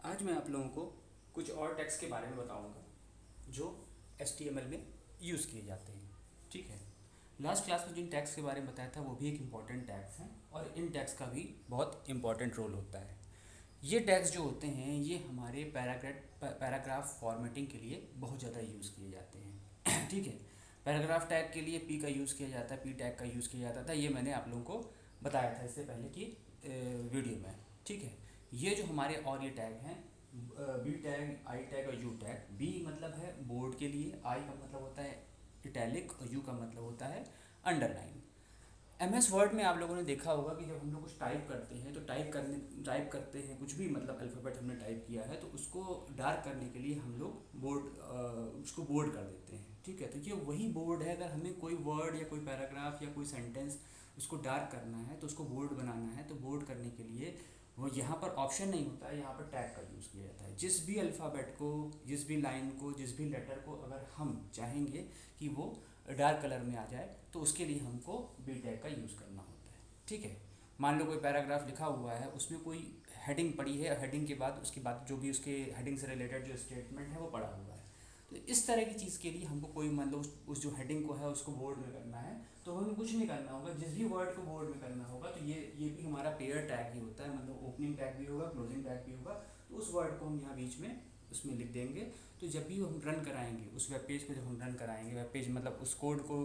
आज मैं आप लोगों को कुछ और टैग्स के बारे में बताऊंगा जो HTML में यूज़ किए जाते हैं। ठीक है, लास्ट क्लास में जिन टैग्स के बारे में बताया था वो भी एक इम्पॉर्टेंट टैग्स हैं और इन टैग्स का भी बहुत इम्पॉर्टेंट रोल होता है। ये टैग्स जो होते हैं ये हमारे पैराग्राफ फॉर्मेटिंग के लिए बहुत ज़्यादा यूज़ किए जाते हैं। ठीक है, पैराग्राफ टैग के लिए पी का यूज़ किया जाता है, पी टैग का यूज़ किया जाता था। ये मैंने आप लोगों को बताया था इससे पहले की वीडियो में। ठीक है, ये जो हमारे और ये टैग हैं बी टैग, आई टैग और यू टैग। बी मतलब है बोर्ड के लिए, आई का मतलब होता है इटैलिक और यू का मतलब होता है अंडरलाइन। MS वर्ड में आप लोगों ने देखा होगा कि जब हम लोग कुछ टाइप करते हैं तो टाइप करते हैं कुछ भी, मतलब अल्फ़ाबेट हमने टाइप किया है तो उसको डार्क करने के लिए हम लोग उसको बोल्ड कर देते हैं। ठीक है, तो ये वही बोर्ड है। अगर हमें कोई वर्ड या कोई पैराग्राफ या कोई सेंटेंस उसको डार्क करना है तो उसको बोल्ड बनाना है, तो बोल्ड करने के लिए वो यहाँ पर ऑप्शन नहीं होता है, यहाँ पर टैग का यूज़ किया जाता है। जिस भी अल्फ़ाबेट को, जिस भी लाइन को, जिस भी लेटर को अगर हम चाहेंगे कि वो डार्क कलर में आ जाए तो उसके लिए हमको बी टैग का यूज़ करना होता है। ठीक है, मान लो कोई पैराग्राफ लिखा हुआ है, उसमें कोई हेडिंग पड़ी है, हेडिंग के बाद उसके बाद जो भी उसके हेडिंग से रिलेटेड जो स्टेटमेंट है वो पड़ा हुआ है। तो इस तरह की चीज़ के लिए हमको कोई मान लो उस जो हेडिंग को है उसको बोर्ड में करना है तो हमें कुछ नहीं करना होगा। जिस भी वर्ड को बोर्ड में करना होगा तो ये भी हमारा पेयर टैग ही होता है, मतलब ओपनिंग टैग भी होगा, क्लोजिंग टैग भी होगा। तो उस वर्ड को हम यहाँ बीच में उसमें लिख देंगे। तो जब भी हम रन कराएंगे उस वेब पेज को, जब हम रन कराएंगे वेब पेज, मतलब उस कोड को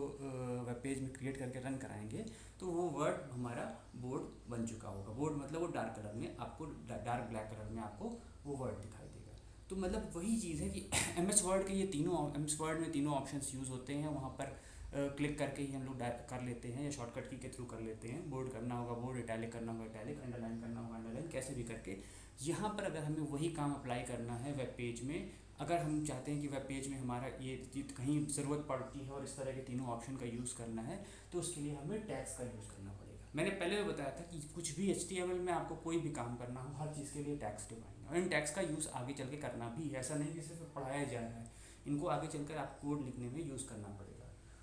वेब पेज में क्रिएट करके रन कराएंगे तो वो वर्ड हमारा बोर्ड बन चुका होगा। बोर्ड मतलब वो डार्क कलर में आपको, डार्क ब्लैक कलर में आपको वो वर्ड दिखाई देगा। तो मतलब वही चीज़ है कि MS वर्ड के ये तीनों, MS वर्ड में तीनों ऑप्शंस यूज़ होते हैं। वहाँ पर क्लिक करके ही हम लोग कर लेते हैं या शॉर्टकट की के थ्रू कर लेते हैं। बोल्ड करना होगा बोल्ड, इटैलिक करना होगा इटैलिक, अंडरलाइन करना होगा अंडरलाइन, कैसे भी करके। यहाँ पर अगर हमें वही काम अप्लाई करना है वेब पेज में, अगर हम चाहते हैं कि वेब पेज में हमारा ये कहीं ज़रूरत पड़ती है और इस तरह के तीनों ऑप्शन का यूज़ करना है तो उसके लिए हमें टैग्स का यूज़ करना पड़ेगा। मैंने पहले भी बताया था कि कुछ भी HTML में आपको कोई भी काम करना हो हर चीज़ के लिए टैग्स डिफाइन है और इन टैग्स का यूज़ आगे चल के करना भी है। ऐसा नहीं कि सिर्फ पढ़ाया जा रहा है, इनको आगे चलकर आप कोड लिखने में यूज़ करना पड़ेगा।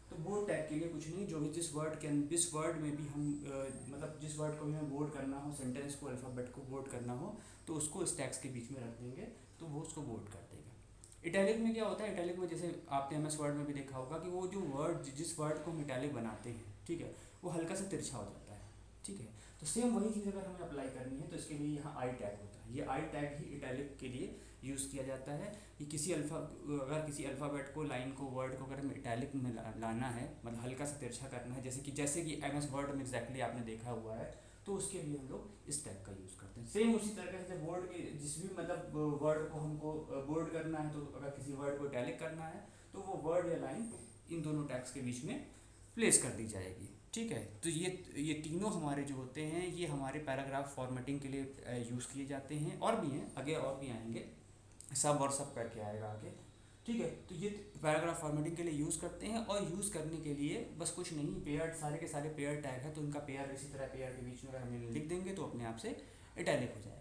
तो बोर्ड टैग के लिए कुछ नहीं, जो भी जिस वर्ड में भी हम मतलब जिस वर्ड को भी हमें बोर्ड करना हो, सेंटेंस को, अल्फ़ाबेट को बोर्ड करना हो तो उसको इस टैग्स के बीच में रख देंगे तो वो उसको बोर्ड कर देगा। इटैलिक में क्या होता है, इटैलिक में जैसे आपने MS वर्ड में भी देखा होगा कि वो जो वर्ड, जिस वर्ड को हम इटैलिक बनाते हैं, ठीक है, वो हल्का सा तिरछा हो जाता है। ठीक है, तो सेम वही चीज़ अगर हमें अप्लाई करनी है तो इसके लिए यहाँ आई टैग होता है। ये आई टैग ही इटैलिक के लिए यूज़ किया जाता है कि अगर किसी अल्फ़ाबेट को, लाइन को, वर्ड को अगर हमें इटैलिक में लाना है, मतलब हल्का सा तिरछा करना है, जैसे कि MS वर्ड में एग्जैक्टली आपने देखा हुआ है, तो उसके लिए हम लोग इस टैग का यूज़ करते हैं। सेम उसी तरह से बोर्ड के जिस भी मतलब वर्ड को हमको बोर्ड करना है, तो अगर किसी वर्ड को इटैलिक करना है तो वो वर्ड या लाइन इन दोनों टैग्स के बीच में प्लेस कर दी जाएगी। ठीक है, तो ये तीनों हमारे जो होते हैं ये हमारे पैराग्राफ फॉर्मेटिंग के लिए यूज़ किए जाते हैं। और भी हैं, आगे और भी आएंगे, सब और सब करके आएगा आगे। ठीक है, तो ये पैराग्राफ फॉर्मेटिंग के लिए यूज़ करते हैं और यूज़ करने के लिए बस कुछ नहीं, पेयर, सारे के सारे पेयर टैग है तो उनका पेयर इसी तरह पेयर के बीच में अगर हम लिख देंगे तो अपने आप से इटैलिक हो जाएगा।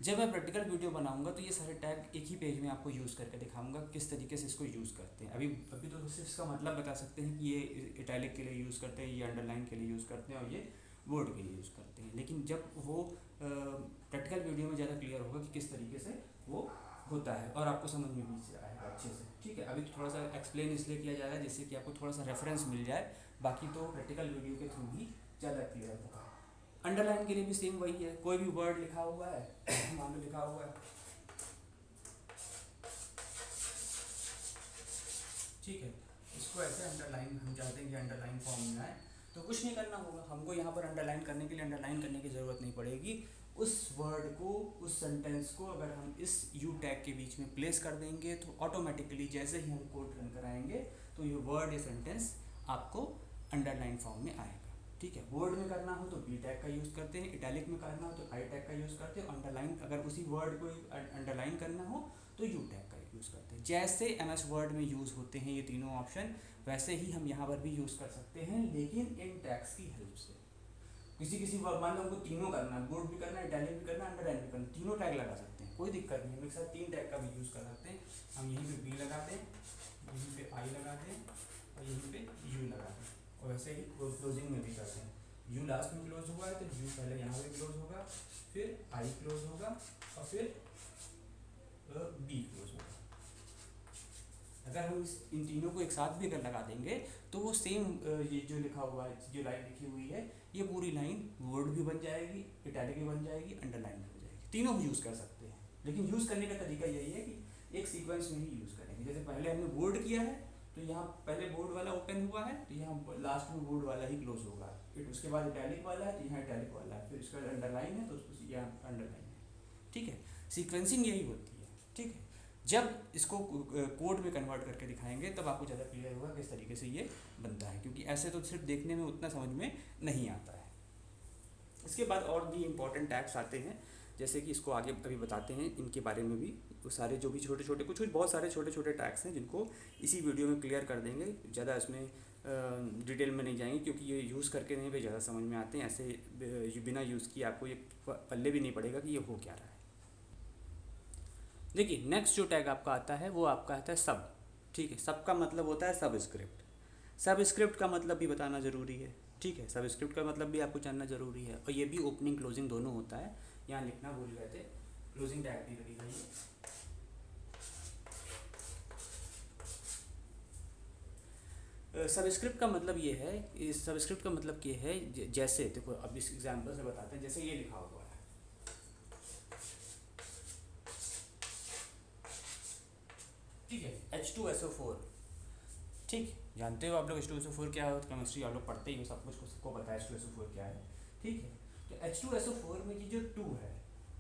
जब मैं प्रैक्टिकल वीडियो बनाऊंगा तो ये सारे टैग एक ही पेज में आपको यूज़ करके दिखाऊंगा किस तरीके से इसको यूज़ करते हैं। अभी तो सिर्फ इसका मतलब बता सकते हैं कि ये इटैलिक के लिए यूज़ करते हैं, ये अंडरलाइन के लिए यूज़ करते हैं और ये बोर्ड के लिए यूज़ करते हैं। लेकिन जब वो प्रैक्टिकल वीडियो में ज़्यादा क्लियर होगा कि किस तरीके से वो होता है और आपको समझ में भी आएगा अच्छे से। ठीक है, अभी तो थोड़ा सा एक्सप्लेन इसलिए किया जाएगा जिससे कि आपको थोड़ा सा रेफरेंस मिल जाए, बाकी तो प्रैक्टिकल वीडियो के थ्रू ही ज़्यादा क्लियर होगा। अंडरलाइन के लिए भी सेम वही है, कोई भी वर्ड लिखा हुआ है मान लो लिखा हुआ है, ठीक है, इसको ऐसे अंडरलाइन, हम चाहते हैं कि अंडरलाइन फॉर्म में आए तो कुछ नहीं करना होगा हमको। यहाँ पर अंडरलाइन करने के लिए अंडरलाइन करने की ज़रूरत नहीं पड़ेगी। उस वर्ड को, उस सेंटेंस को अगर हम इस यू टैग के बीच में प्लेस कर देंगे तो ऑटोमेटिकली जैसे ही हम कोड रन कराएंगे तो ये वर्ड या सेंटेंस आपको अंडरलाइन फॉर्म में आएगा। ठीक है, बोल्ड में करना हो तो बी टैग का यूज़ करते हैं, इटैलिक में करना हो तो आई टैग का यूज़ करते हैं, अंडरलाइन अगर उसी वर्ड को अंडरलाइन करना हो तो यू टैग का यूज़ करते हैं। जैसे MS वर्ड में यूज़ होते हैं ये तीनों ऑप्शन, वैसे ही हम यहाँ पर भी यूज़ कर सकते हैं, लेकिन इन टैग्स की हेल्प से। किसी मान लो हमको तीनों करना है, बोल्ड भी करना है, इटैलिक भी करना है, अंडरलाइन भी करना है, तीनों टैग लगा सकते हैं, कोई दिक्कत नहीं। हम एक साथ 3 टैग का भी यूज़ कर सकते हैं। हम यहीं पे बी लगाते हैं, यहीं पे आई लगाते हैं और यहीं पे यू लगाते हैं, और वैसे ही क्लोजिंग में भी करते हैं। यू लास्ट में क्लोज हुआ है तो यू पहले यहाँ पे क्लोज होगा, फिर आई क्लोज होगा और फिर बी क्लोज होगा। अगर हम इन तीनों को एक साथ भी अगर लगा देंगे तो वो सेम ये जो लिखा हुआ है, जो लाइन लिखी हुई है, ये पूरी लाइन वर्ड भी बन जाएगी, इटैलिक भी बन जाएगी, अंडरलाइन भी हो जाएगी। तीनों हम यूज़ कर सकते हैं, लेकिन यूज़ करने का तरीका यही है कि एक सीक्वेंस में ही यूज़ करेंगे। जैसे पहले हमने वर्ड किया है तो यहाँ पहले बोर्ड वाला ओपन हुआ है तो यहाँ लास्ट में बोर्ड वाला ही क्लोज होगा, फिर उसके बाद इटैलिक वाला है तो यहाँ इटैलिक वाला है, फिर उसके बाद अंडरलाइन है तो यहाँ अंडरलाइन है। ठीक है, सीक्वेंसिंग यही होती है। ठीक है, जब इसको कोड में कन्वर्ट करके दिखाएंगे तब आपको ज़्यादा क्लियर होगा किस तरीके से ये बनता है, क्योंकि ऐसे तो सिर्फ देखने में उतना समझ में नहीं आता है। इसके बाद और भी इम्पोर्टेंट टैग्स आते हैं, जैसे कि इसको आगे अभी बताते हैं, इनके बारे में भी वो सारे जो भी छोटे छोटे कुछ बहुत सारे छोटे छोटे टैग्स हैं जिनको इसी वीडियो में क्लियर कर देंगे। ज़्यादा इसमें डिटेल में नहीं जाएंगे क्योंकि ये यूज़ करके नहीं भी ज़्यादा समझ में आते हैं। ऐसे बिना यूज़ किए आपको ये पल्ले भी नहीं पड़ेगा कि ये हो क्या रहा है। देखिए नेक्स्ट जो टैग आपका आता है वो आपका आता है सब। ठीक है, सब का मतलब होता है सबस्क्रिप्ट। सबस्क्रिप्ट का मतलब भी बताना ज़रूरी है। ठीक है, सबस्क्रिप्ट का मतलब भी आपको जानना ज़रूरी है, और ये भी ओपनिंग क्लोजिंग दोनों होता है। यहाँ लिखना भूल गए थे, क्लोजिंग टैग भी लगी गई है। सबस्क्रिप्ट का मतलब ये है, सबस्क्रिप्ट का मतलब ये है, जैसे देखो अब इस एग्जांपल से बताते हैं। जैसे ये लिखा हुआ है, ठीक है, H2SO4। ठीक, जानते हो आप लोग H2SO4 क्या है, केमिस्ट्री आप लोग पढ़ते ही हो, सब कुछ सबको पता है H2SO4 क्या है। ठीक है, तो H2SO4 में ये जो 2 है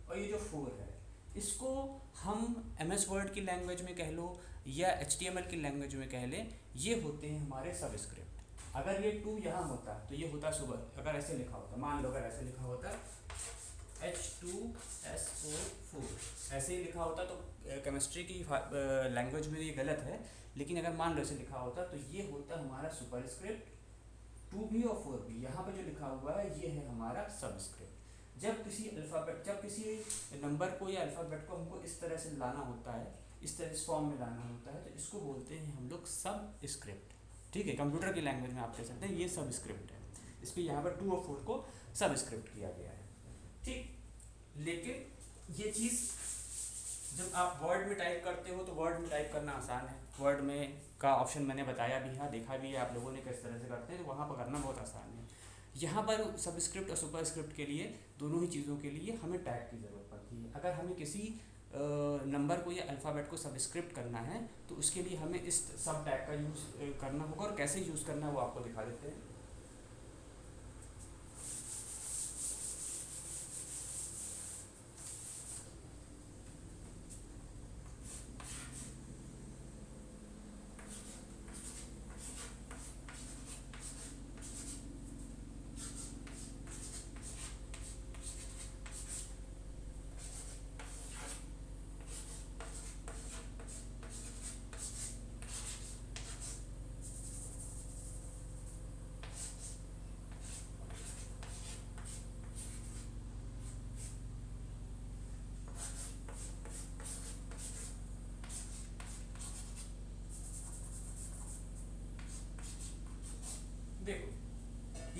और ये जो 4 है, इसको हम MS वर्ड की लैंग्वेज में कह लो या HTML की लैंग्वेज में कह लें, ये होते हैं हमारे सबस्क्रिप्ट। अगर ये 2 यहाँ होता तो ये होता सुबह, अगर ऐसे लिखा होता, मान लो अगर ऐसे लिखा होता H2SO4 ऐसे ही लिखा होता तो केमिस्ट्री की लैंग्वेज में ये गलत है, लेकिन अगर मान लो ऐसे लिखा होता तो ये होता हमारा सुपरस्क्रिप्ट 2 भी और 4 भी। यहाँ पे जो लिखा हुआ है ये है हमारा सबस्क्रिप्ट। जब किसी नंबर को या अल्फ़ाबेट को हमको इस तरह से लाना होता है, इस फॉर्म में लाना होता है, तो इसको बोलते हैं हम लोग सबस्क्रिप्ट। ठीक है, कंप्यूटर की लैंग्वेज में आप कह सकते हैं ये सबस्क्रिप्ट है। इस पर यहाँ पर 2 और 4 को सबस्क्रिप्ट किया गया है। ठीक, लेकिन ये चीज़ जब आप वर्ड में टाइप करते हो तो वर्ड में टाइप करना आसान है। वर्ड में का ऑप्शन मैंने बताया भी है, देखा भी है आप लोगों ने किस तरह से करते हैं, तो वहाँ पर करना बहुत आसान है। यहाँ पर सबस्क्रिप्ट और सुपरस्क्रिप्ट के लिए, दोनों ही चीज़ों के लिए हमें टैग की ज़रूरत पड़ती है। अगर हमें किसी नंबर को या अल्फ़ाबेट को सबस्क्रिप्ट करना है तो उसके लिए हमें इस सब टैग का यूज़ करना होगा, और कैसे यूज़ करना है वो आपको दिखा देते हैं। देखो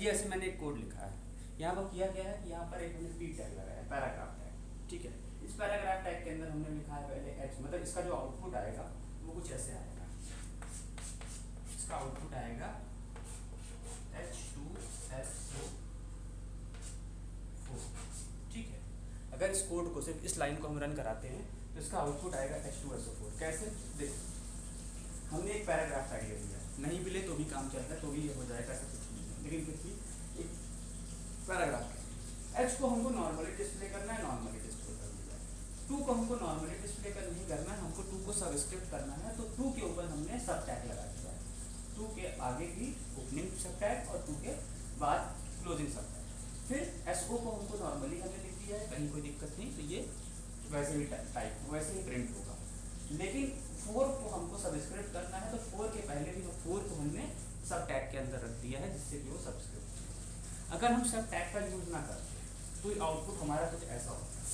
ये ऐसे मैंने एक कोड लिखा है, यहाँ पर किया गया है कि यहाँ पर एक हमने पी टैग लगाया है, पैराग्राफ टैग। ठीक है, इस पैराग्राफ टैग के अंदर हमने लिखा है पहले एच, मतलब इसका जो आउटपुट आएगा वो कुछ ऐसे आएगा। इसका आउटपुट आएगा H2SO4। ठीक है, अगर इस कोड को सिर्फ इस लाइन को हम रन कराते हैं तो इसका आउटपुट आएगा H2SO4। कैसे, देखो हमने एक पैराग्राफ टैग ले लिया, नहीं भी ले तो भी काम चलता है, तो भी ये हो जाएगा, ऐसा कुछ नहीं है, लेकिन फिर भी एक पैराग्राफ टैग। एच को हमको नॉर्मली डिस्प्ले करना है, नॉर्मली डिस्प्ले कर दिया है। 2 को हमको नॉर्मली डिस्प्ले कर नहीं करना है, हमको 2 को सबस्क्रिप्ट करना है, तो 2 के ऊपर हमने सब टैग लगा दिया है। 2 के आगे की ओपनिंग सब टैग और 2 के बाद क्लोजिंग सब टैग। फिर एसओ को हमको नॉर्मली हमने लिख दिया है, कहीं कोई दिक्कत नहीं, तो ये वैसे ही टाइप वैसे ही प्रिंट होगा। लेकिन 4 को हमको सबस्क्रिप्ट करना है, तो 4 के पहले भी 4 को हमने सब टैग के अंदर रख दिया है, जिससे कि वो सबस्क्रिप्ट। अगर हम सब टैग का यूज ना करते तो आउटपुट हमारा कुछ ऐसा होता है।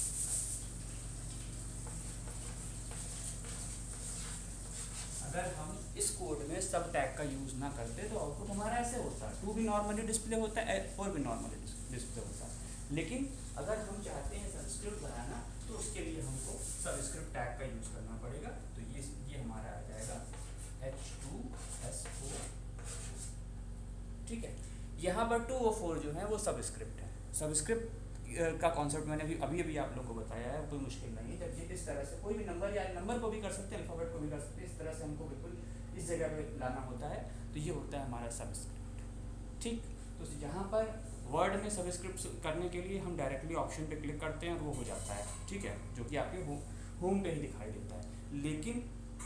अगर हम इस कोड में सब टैग का यूज ना करते तो आउटपुट हमारा ऐसे होता है, 2 भी नॉर्मली डिस्प्ले होता है, 4 भी नॉर्मली डिस्प्ले होता है। लेकिन अगर हम चाहते हैं सबस्क्रिप्ट बनाना तो उसके लिए हमको सबस्क्रिप्ट टैग का यूज़ करना पड़ेगा। तो ये हमारा आ जाएगा H2SO। ठीक है, यहाँ पर 2 और 4 जो है वो सबस्क्रिप्ट है। सबस्क्रिप्ट का कॉन्सेप्ट मैंने अभी अभी आप लोग को बताया है, कोई मुश्किल नहीं है। जब ये इस तरह से कोई भी नंबर या नंबर को भी कर सकते हैं, अल्फ़ाबेट को भी कर सकते हैं, इस तरह से हमको बिल्कुल इस जगह पे लाना होता है, तो ये होता है हमारा सबस्क्रिप्ट। ठीक, तो यहाँ पर वर्ड में सबस्क्रिप्ट करने के लिए हम डायरेक्टली ऑप्शन पे क्लिक करते हैं और वो हो जाता है। ठीक है, जो कि आपके होम पे ही दिखाई देता है। लेकिन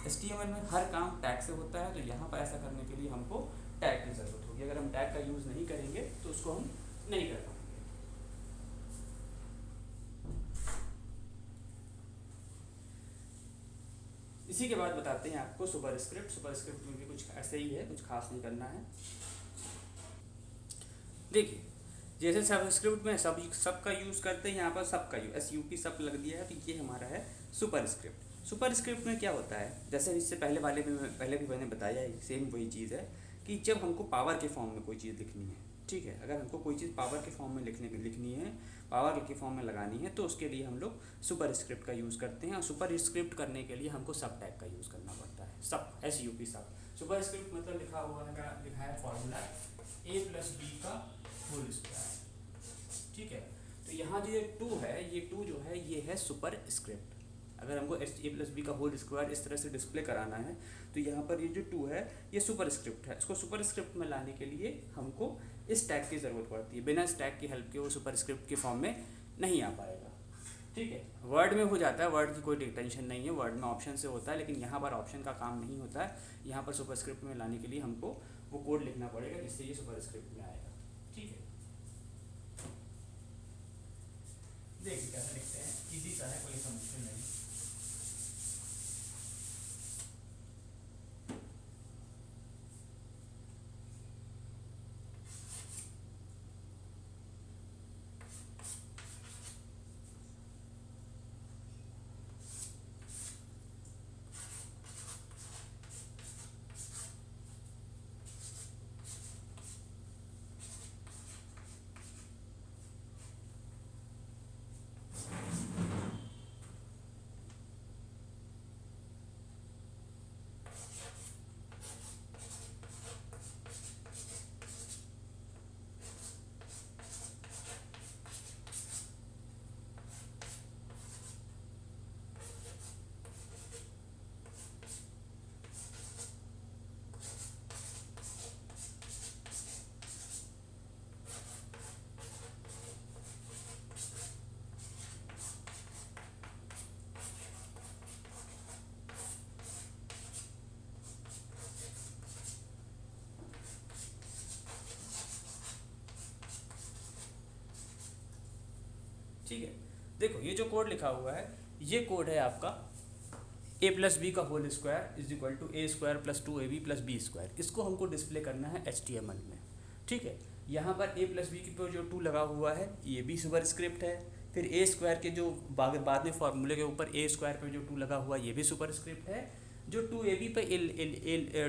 HTML में हर काम टैग से होता है, तो यहाँ पर ऐसा करने के लिए हमको टैग की ज़रूरत होगी। अगर हम टैग का यूज़ नहीं करेंगे तो उसको हम नहीं कर पाएंगे। इसी के बाद बताते हैं आपको सुपरस्क्रिप्ट। सुपरस्क्रिप्ट में भी कुछ ऐसे ही है, कुछ खास नहीं करना है। देखिए, जैसे सबस्क्रिप्ट में सबका यूज़ करते हैं, यहाँ पर सबका यूज SUP सब लग दिया है, तो ये हमारा है सुपरस्क्रिप्ट। सुपरस्क्रिप्ट में क्या होता है, जैसे इससे पहले भी मैंने बताया है, सेम वही चीज़ है कि जब हमको पावर के फॉर्म में कोई चीज़ लिखनी है, ठीक है, अगर हमको कोई चीज़ पावर के फॉर्म में लिखनी है, पावर के फॉर्म में लगानी है, तो उसके लिए हम लोग सुपरस्क्रिप्ट का यूज़ करते हैं। और सुपरस्क्रिप्ट करने के लिए हमको सब टैग का यूज़ करना पड़ता है। सब SUP सब। सुपरस्क्रिप्ट मतलब लिखा है फॉर्मूला A+B का होल स्क्वायर। ठीक है, तो यहाँ जो ये 2 है, ये 2 जो है ये है सुपरस्क्रिप्ट। अगर हमको A+B का होल स्क्वायर इस तरह से डिस्प्ले कराना है, तो यहाँ पर ये जो 2 है ये सुपरस्क्रिप्ट है। इसको सुपरस्क्रिप्ट में लाने के लिए हमको इस टैग की ज़रूरत पड़ती है। बिना इस टैग की हेल्प के वो सुपरस्क्रिप्ट के फॉर्म में नहीं आ पाएगा। ठीक है, वर्ड में हो जाता है, वर्ड की कोई टेंशन नहीं है, वर्ड में ऑप्शन से होता है, लेकिन यहाँ पर ऑप्शन का काम नहीं होता है। यहाँ पर सुपरस्क्रिप्ट में लाने के लिए हमको वो कोड लिखना पड़ेगा, जिससे ये सुपरस्क्रिप्ट में आएगा। ठीक है, देखिए कैसे लिखते हैं, इजी सा है, कोई समस्या नहीं। ठीक है, देखो ये जो कोड लिखा हुआ है, ये कोड है आपका A+B का whole square is equal to A² + 2AB + B²। इसको हमको डिस्प्ले करना है HTML में। ठीक है, यहाँ पर A+B के ऊपर जो 2 लगा हुआ है ये भी सुपरस्क्रिप्ट है। फिर A² के जो बाद में फार्मूले के ऊपर A² पे जो 2 लगा हुआ है ये भी सुपरस्क्रिप्ट है। जो 2AB पे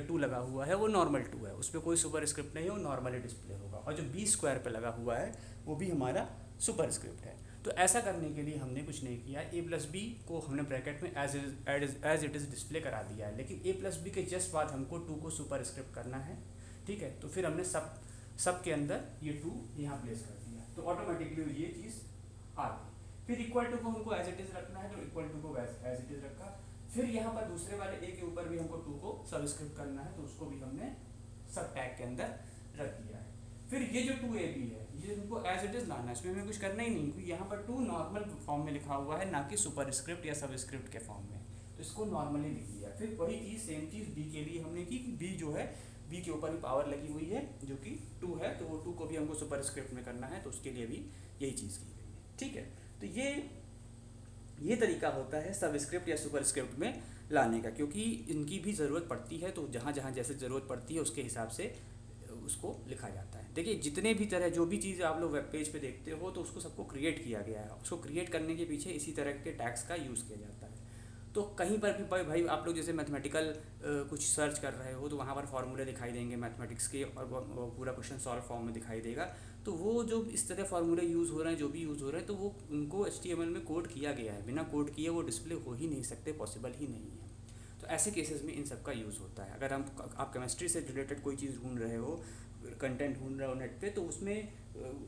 2 लगा हुआ है वो नॉर्मल 2 है, उस पर कोई सुपरस्क्रिप्ट नहीं है, वो नॉर्मली डिस्प्ले होगा। और जो B² पे लगा हुआ है वो भी हमारा सुपरस्क्रिप्ट है। तो ऐसा करने के लिए हमने कुछ नहीं किया, A+B को हमने ब्रैकेट में एज इट इज़ डिस्प्ले करा दिया है, लेकिन A+B के जस्ट बाद हमको 2 को सुपरस्क्रिप्ट करना है। ठीक है, तो फिर हमने सब के अंदर ये 2 यहाँ प्लेस कर दिया, तो ऑटोमेटिकली ये चीज़ आ गई। फिर इक्वल टू को हमको एज इट इज़ रखना है, तो इक्वल टू को एज इट इज़ रखा। फिर यहाँ पर दूसरे वाले A के ऊपर भी हमको 2 को सबस्क्रिप्ट करना है, तो उसको भी हमने सब टैग के अंदर रख दिया है। फिर ये जो 2AB है ये हमको एज इट इज़ लाना है, इसमें हमें कुछ करना ही नहीं, क्योंकि यहाँ पर 2 नॉर्मल फॉर्म में लिखा हुआ है, ना कि सुपरस्क्रिप्ट या सबस्क्रिप्ट के फॉर्म में, तो इसको नॉर्मली लिख दिया। फिर वही चीज़ सेम चीज़ B के लिए हमने की, कि B जो है B के ऊपर भी पावर लगी हुई है जो कि 2 है, तो वो 2 को भी हमको सुपरस्क्रिप्ट में करना है, तो उसके लिए भी यही चीज़ की गई है। ठीक है, तो ये तरीका होता है सबस्क्रिप्ट या सुपरस्क्रिप्ट में लाने का, क्योंकि इनकी भी ज़रूरत पड़ती है, तो जहाँ जहाँ जैसे ज़रूरत पड़ती है उसके हिसाब से उसको लिखा जाता है। देखिए, जितने भी तरह जो भी चीज़ आप लोग वेब पेज पे देखते हो, तो उसको सबको क्रिएट किया गया है, उसको क्रिएट करने के पीछे इसी तरह के टैग्स का यूज़ किया जाता है। तो कहीं पर भी भाई आप लोग जैसे मैथमेटिकल कुछ सर्च कर रहे हो तो वहाँ पर फार्मूले दिखाई देंगे मैथमेटिक्स के, और वो पूरा क्वेश्चन सॉल्व फॉर्म में दिखाई देगा। तो वो जो इस तरह फार्मूले यूज़ हो रहे हैं, जो भी यूज़ हो रहे हैं, तो वो उनको HTML में कोड किया गया है, बिना कोड किए वो डिस्प्ले हो ही नहीं सकते, पॉसिबल ही नहीं है। तो ऐसे केसेस में इन सब का यूज़ होता है। अगर आप केमिस्ट्री से रिलेटेड कोई चीज़ ढूंढ रहे हो, कंटेंट ढूंढ रहे हो नेट पे, तो उसमें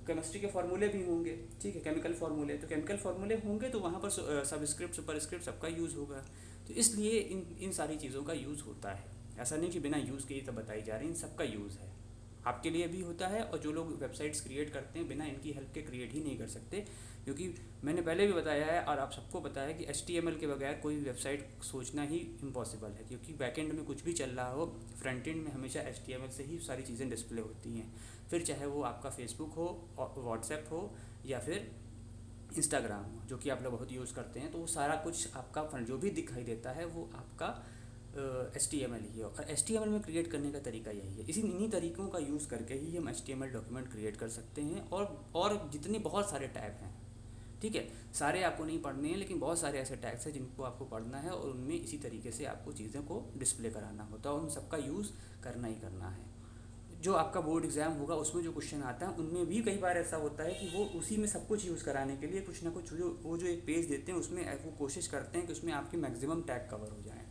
केमिस्ट्री के फार्मूले भी होंगे, ठीक है, केमिकल फार्मूले, तो केमिकल फार्मूले होंगे तो वहाँ पर सबस्क्रिप्ट सुपरस्क्रिप्ट सबका यूज़ होगा। तो इसलिए इन सारी चीज़ों का यूज़ होता है। ऐसा नहीं कि बिना यूज़ के ही तब बताई जा रही, इन सबका यूज़ है, आपके लिए भी होता है। और जो लोग वेबसाइट्स क्रिएट करते हैं बिना इनकी हेल्प के क्रिएट ही नहीं कर सकते, क्योंकि मैंने पहले भी बताया है और आप सबको पता है कि HTML के बगैर कोई वेबसाइट सोचना ही इम्पॉसिबल है, क्योंकि बैकएंड में कुछ भी चल रहा हो, फ्रंट एंड में हमेशा HTML से ही सारी चीज़ें डिस्प्ले होती हैं। फिर चाहे वो आपका फेसबुक हो, व्हाट्सएप हो, या फिर इंस्टाग्राम हो, जो कि आप लोग बहुत यूज़ करते हैं, तो वो सारा कुछ आपका जो भी दिखाई देता है वो आपका HTML ही है। और HTML में क्रिएट करने का तरीका यही है। इन्हीं तरीक़ों का यूज़ करके ही हम HTML डॉक्यूमेंट क्रिएट कर सकते हैं। और जितने बहुत सारे टैग हैं, ठीक है, सारे आपको नहीं पढ़ने हैं, लेकिन बहुत सारे ऐसे टैग्स हैं जिनको आपको पढ़ना है, और उनमें इसी तरीके से आपको चीज़ों को डिस्प्ले कराना होता है, और उन सबका यूज़ करना ही करना है। जो आपका बोर्ड एग्ज़ाम होगा उसमें जो क्वेश्चन आता है उनमें भी कई बार ऐसा होता है कि वो उसी में सब कुछ यूज़ कराने के लिए कुछ ना कुछ जो एक पेज देते हैं उसमें वो कोशिश करते हैं कि उसमें आपके मैक्सिमम टैग कवर हो जाएँ।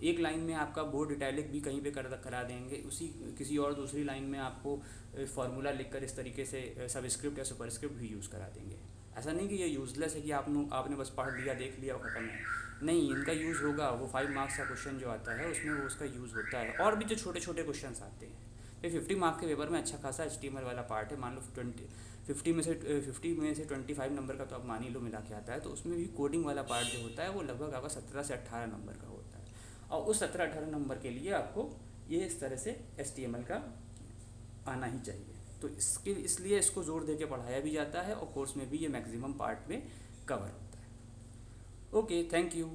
एक लाइन में आपका बोर्ड इटैलिक भी कहीं पे करा देंगे, उसी किसी और दूसरी लाइन में आपको फार्मूला लिखकर इस तरीके से सबस्क्रिप्ट या सुपरस्क्रिप्ट भी यूज़ करा देंगे। ऐसा नहीं कि ये यूज़लेस है कि आपने बस पढ़ लिया, देख लिया और ख़त्म है। नहीं, इनका यूज़ होगा। वो 5 मार्क्स का क्वेश्चन जो आता है उसमें वो उसका यूज़ होता है, और भी जो छोटे छोटे क्वेश्चन आते हैं। फिर 50 मार्क्स के पेपर में अच्छा खासा HTML वाला पार्ट है। मान लो 50 में से 25 नंबर का तो आप मान ही लो मिला के आता है, तो उसमें भी कोडिंग वाला पार्ट जो होता है वो लगभग आपका 17 से 18 नंबर का होता है। और उस 17-18 नंबर के लिए आपको ये इस तरह से HTML का आना ही चाहिए। तो इसलिए इसको ज़ोर दे के पढ़ाया भी जाता है, और कोर्स में भी ये मैक्सिमम पार्ट में कवर होता है। Okay, thank you.